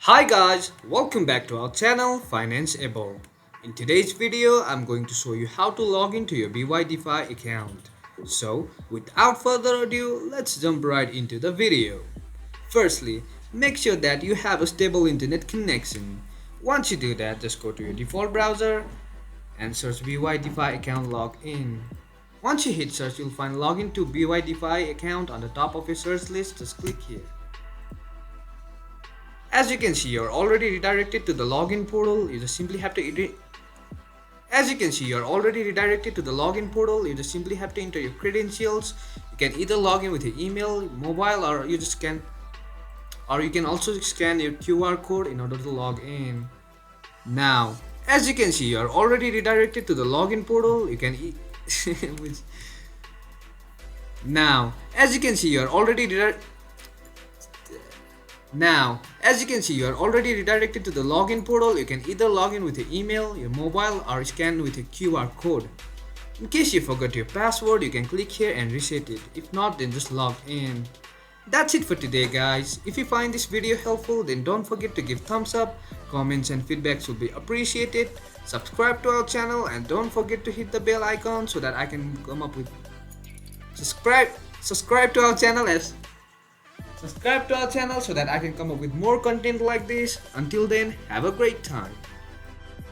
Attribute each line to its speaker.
Speaker 1: Hi guys, welcome back to our channel Financeable. In today's video, I'm going to show you how to log into your BYDFi account. So, without further ado, let's jump right into the video. Firstly, make sure that you have a stable internet connection. Once you do that, just go to your default browser and search BYDFi account login. Once you hit search, you'll find login to BYDFi account on the top of your search list. Just click here. As you can see, you're already redirected to the login portal. You just simply have to enter your credentials. You can either log in with your email, mobile, or you can also scan your QR code in order to log in. Now, as you can see, you're already redirected to the login portal. You can which... Now, as you can see, you're already redirected to the login portal. You can either log in with your email, your mobile, or scan with your QR code. In case you forgot your password, you can click here and reset it. If not, then just log in. That's it for today, guys. If you find this video helpful, then don't forget to give thumbs up. Comments and feedbacks will be appreciated. Subscribe to our channel and don't forget to hit the bell icon so that I can come up with subscribe to our channel so that I can come up with more content like this. Until then, have a great time.